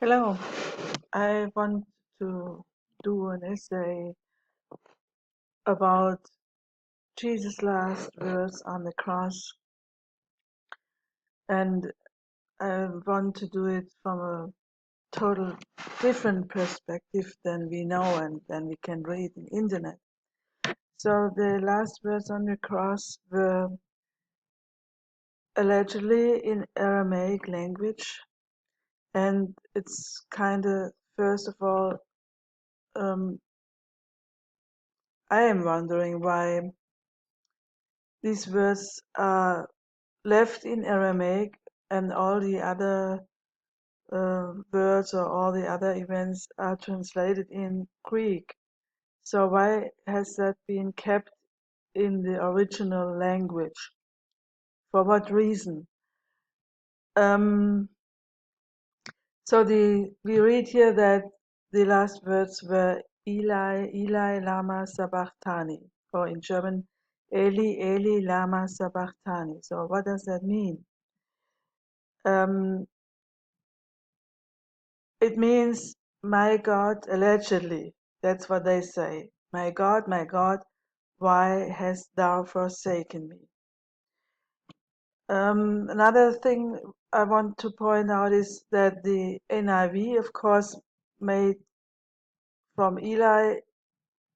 Hello, I want to do an essay about Jesus' last words on the cross, and I want to do it from a total different perspective than we know and than we can read in internet. So the last words on the cross were allegedly in Aramaic language, and it's kind of, first of all, I am wondering why these words are left in Aramaic and all the other words or all the other events are translated in Greek. So why has that been kept in the original language? For what reason? Um, we read here that the last words were Eli, Eli, lama sabachthani, or in German, Eli, Eli, lama sabachthani. So what does that mean? It means, my God, allegedly. That's what they say. My God, why hast thou forsaken me? Another thing I want to point out is that the NIV, of course, made from Eli,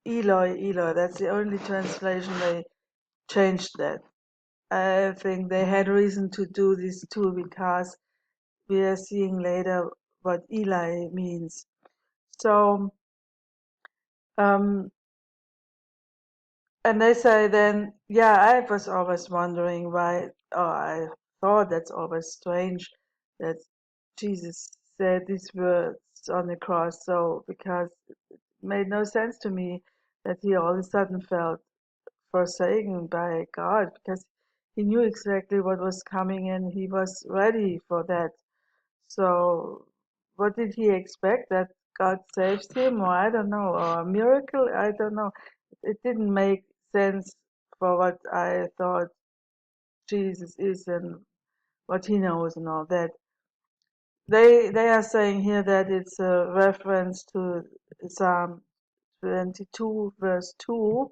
Eloi, Eloi. That's the only translation they changed that. I think they had reason to do this too, because we are seeing later what Eli means. So, and they say then, yeah, I was always wondering why, or I thought that's always strange that Jesus said these words on the cross. So, because it made no sense to me that he all of a sudden felt forsaken by God, because he knew exactly what was coming and he was ready for that. So, what did he expect? That God saves him, or I don't know, or a miracle? I don't know. It didn't make sense for what I thought Jesus is and what he knows and all that. They are saying here that it's a reference to Psalm 22, verse 2,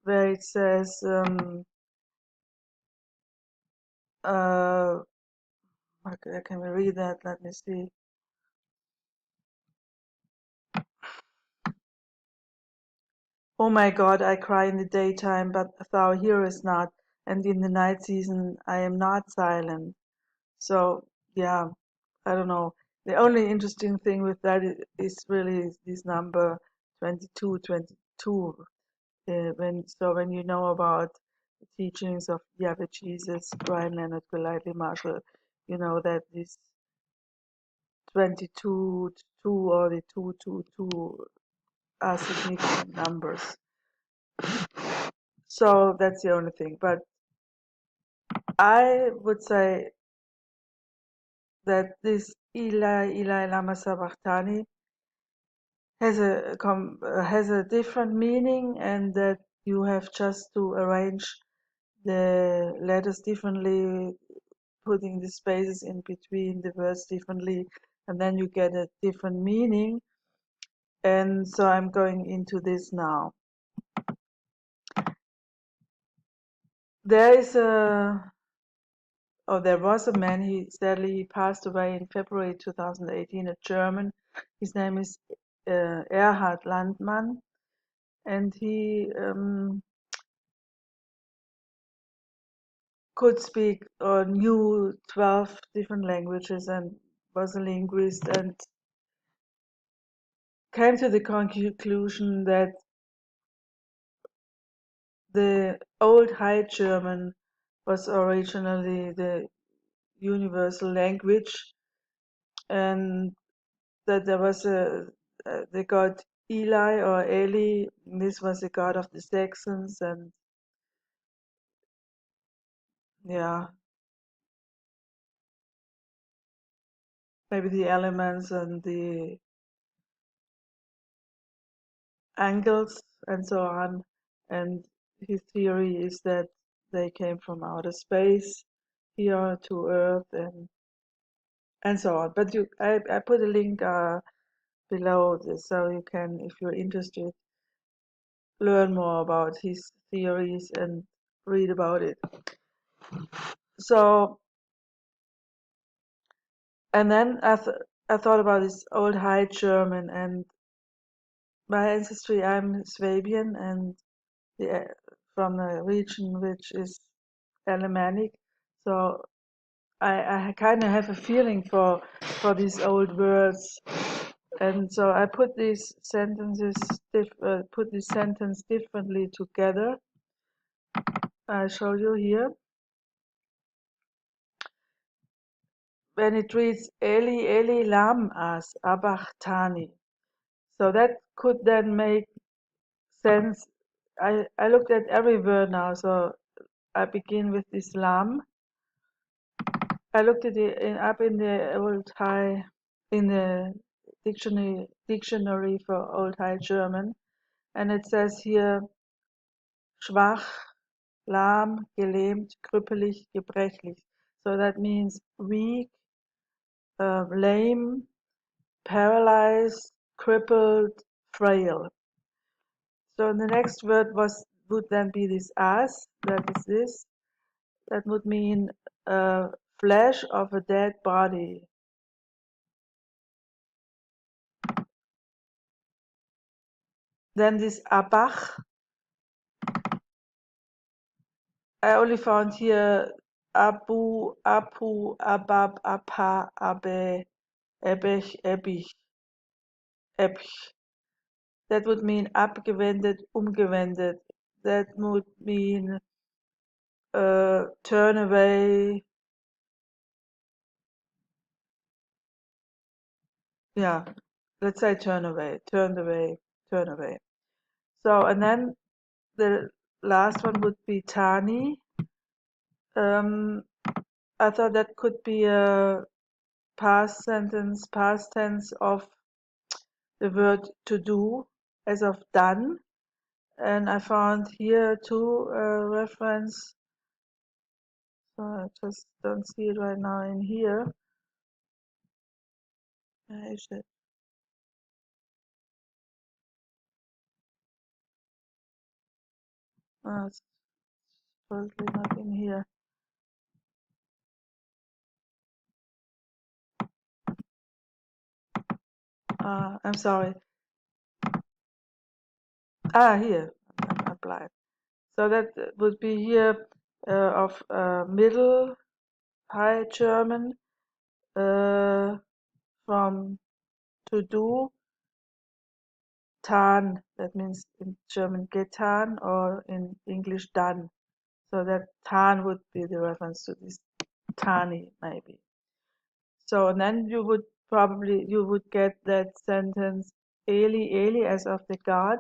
where it says, can we read that? Let me see. O my God, I cry in the daytime, but thou hearest not, and in the night season I am not silent. So, yeah, I don't know. The only interesting thing with that is really this number 22, 22. When you know about the teachings of Yahweh Jesus, Brian Leonard Golightly Marshall, you know that this 22, 2 or the 222 are significant numbers. So that's the only thing. But I would say that this Eli, Eli lama sabachthani has a different meaning, and that you have just to arrange the letters differently, putting the spaces in between the words differently, and then you get a different meaning. And so I'm going into this now. There was a man, he sadly passed away in February 2018, a German. His name is Erhard Landmann, and he could speak or knew 12 different languages and was a linguist, and came to the conclusion that the Old High German was originally the universal language, and that there was the god Eli or Eli. This was the god of the Saxons, and yeah, maybe the elements and the angles and so on. And his theory is that they came from outer space here to Earth, and and so on. But I put a link below this, so you can, if you're interested, learn more about his theories and read about it. So, and then I thought about this Old High German, and my ancestry, I'm Swabian, and the, from a region which is Alamanic. So I kind of have a feeling for these old words, and so I put these sentences, put this sentence differently together. I show you here. When it reads Eli Eli lama sabachthani, so that could then make sense. I looked at every word now, so I begin with this lam. I looked at it up in the Old High, in the dictionary for Old High German, and it says here schwach, lahm, gelähmt, krüppelig, gebrechlich. So that means weak, lame, paralyzed, crippled, frail. So the next word would then be this as, that is this. That would mean flesh of a dead body. Then this abach, I only found here abu, apu, abab, apa, abe, ebech, ebich, ebch. That would mean abgewendet, umgewendet. That would mean turn away. Yeah, let's say turn away, turned away, turn away. So, and then the last one would be tani. I thought that could be a past sentence, past tense of the word to do, as of done. And I found here two reference. So I just don't see it right now in here. Where is it? Oh, it's totally not in here. I'm sorry. Here. I'm blind. So that would be here of Middle High German from to do, tan, that means in German getan, or in English done. So that tan would be the reference to this tani, maybe. So and then you would get that sentence Eli Eli, as of the God.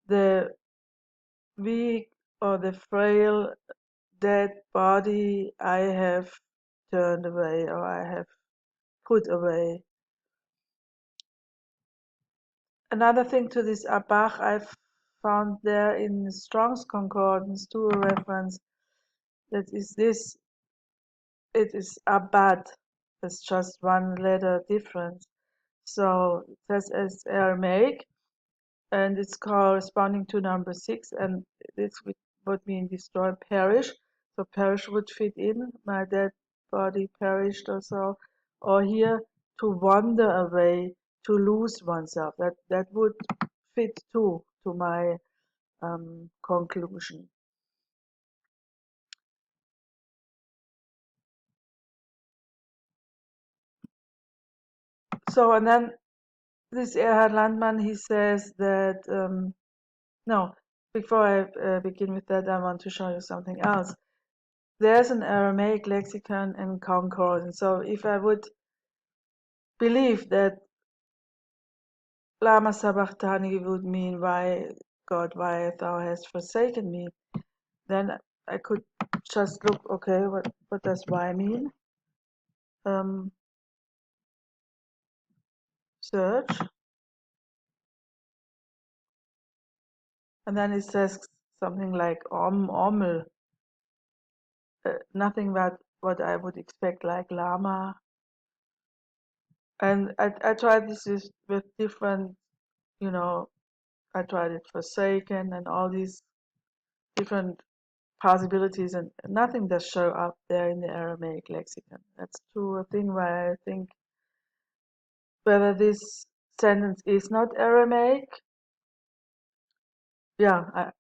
The weak or the frail dead body I have turned away, or I have put away. Another thing to this abach, I've found there in Strong's Concordance to a reference that is this. It is abad. It's just one letter difference. So it says as Aramaic, and it's corresponding to number 6, and this would mean destroy, perish. So perish would fit in, my dead body perished or so. Or here, to wander away, to lose oneself. That would fit too to my conclusion. So, and then this Erhard Landmann, he says that, no, before I begin with that, I want to show you something else. There's an Aramaic lexicon and concordance. So if I would believe that lama sabachthani would mean, why, God, why thou hast forsaken me, then I could just look, okay, what does why mean? Search, and then it says something like omel, nothing but what I would expect, like lama. And I tried this with different, you know, I tried it forsaken and all these different possibilities, and nothing does show up there in the Aramaic lexicon. That's true. A thing why I think whether this sentence is not Aramaic. Yeah, I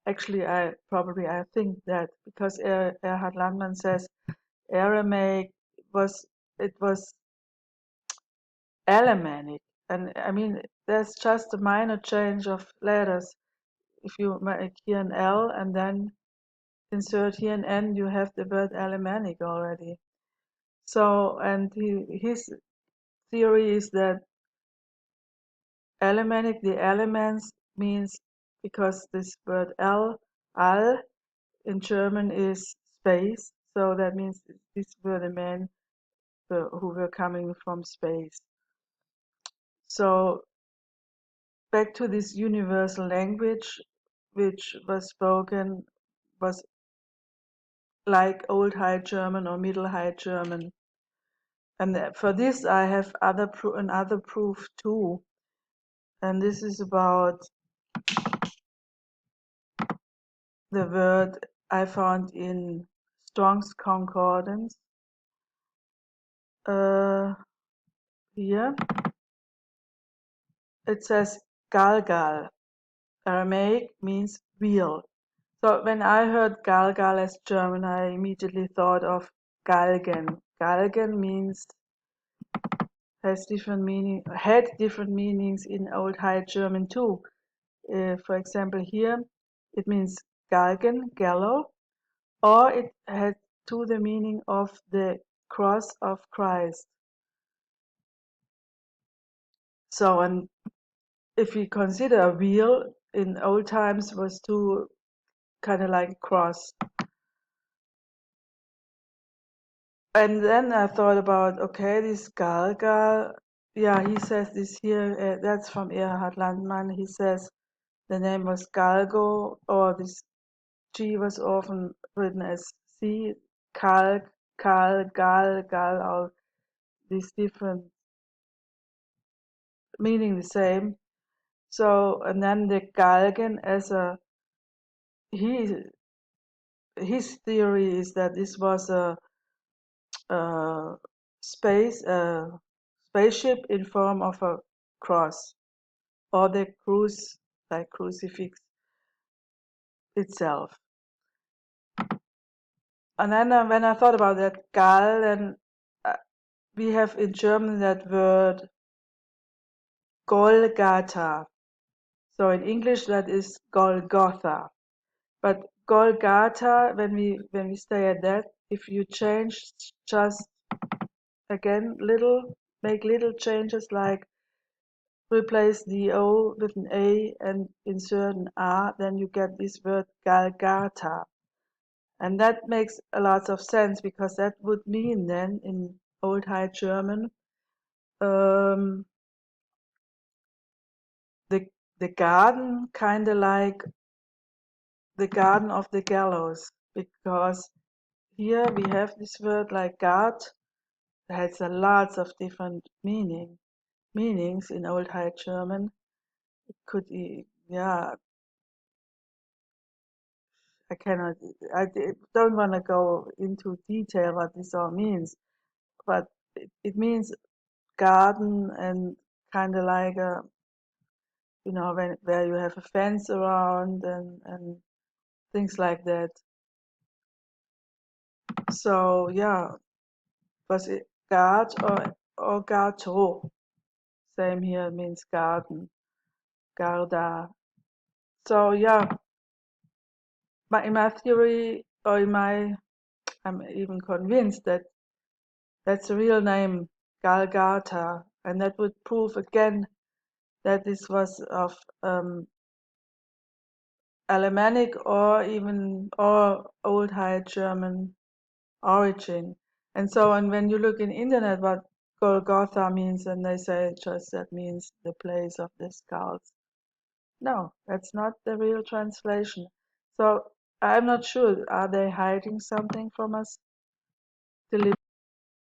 think that because Erhard Landmann says Aramaic was it was Alamanic, and I mean there's just a minor change of letters. If you make here an L and then insert here an N, you have the word Alamanic already. So, and his theory is that Alamanic, the elements, means because this word al, in German is space, so that means these were the men who were coming from space. So back to this universal language, which was spoken, was like Old High German or Middle High German. And for this, I have another proof too. And this is about the word I found in Strong's Concordance. Here it says galgal. Aramaic means wheel. So when I heard galgal as German, I immediately thought of galgen. Galgen means had different meanings in Old High German too. For example, here it means galgen, gallows, or it had to the meaning of the cross of Christ. So, and if we consider a wheel in old times was to kind of like a cross. And then I thought about, okay, this Galgal, yeah, he says this here, that's from Erhard Landmann. He says the name was Galgo, or this G was often written as C, Kalk, Kal, Gal, Gal, all these different meaning the same. So, and then the Galgen as a, he, his theory is that this was a spaceship in form of a cross, or the crucifix itself. And then when I thought about that Gal, then we have in German that word Golgatha. So in English that is Golgotha. But Golgatha, when we stay at that, if you change just again make little changes like replace the O with an A and insert an R, then you get this word Golgotha. And that makes a lot of sense because that would mean then in Old High German um, the the garden, kind of like the garden of the gallows, because here we have this word like guard that has a lots of different meanings in Old High German. It could be, yeah, I cannot, don't want to go into detail what this all means, but it means garden and kind of like a, where you have a fence around and things like that. So yeah, was it gard or gato? Same here means garden, garda. So yeah, in my theory, or I'm even convinced that that's the real name, Galgata, and that would prove again that this was of Alamanic or Old High German origin. And so, and when you look in internet what Golgotha means, and they say just that means the place of the skulls. No, that's not the real translation. So I'm not sure. Are they hiding something from us? to live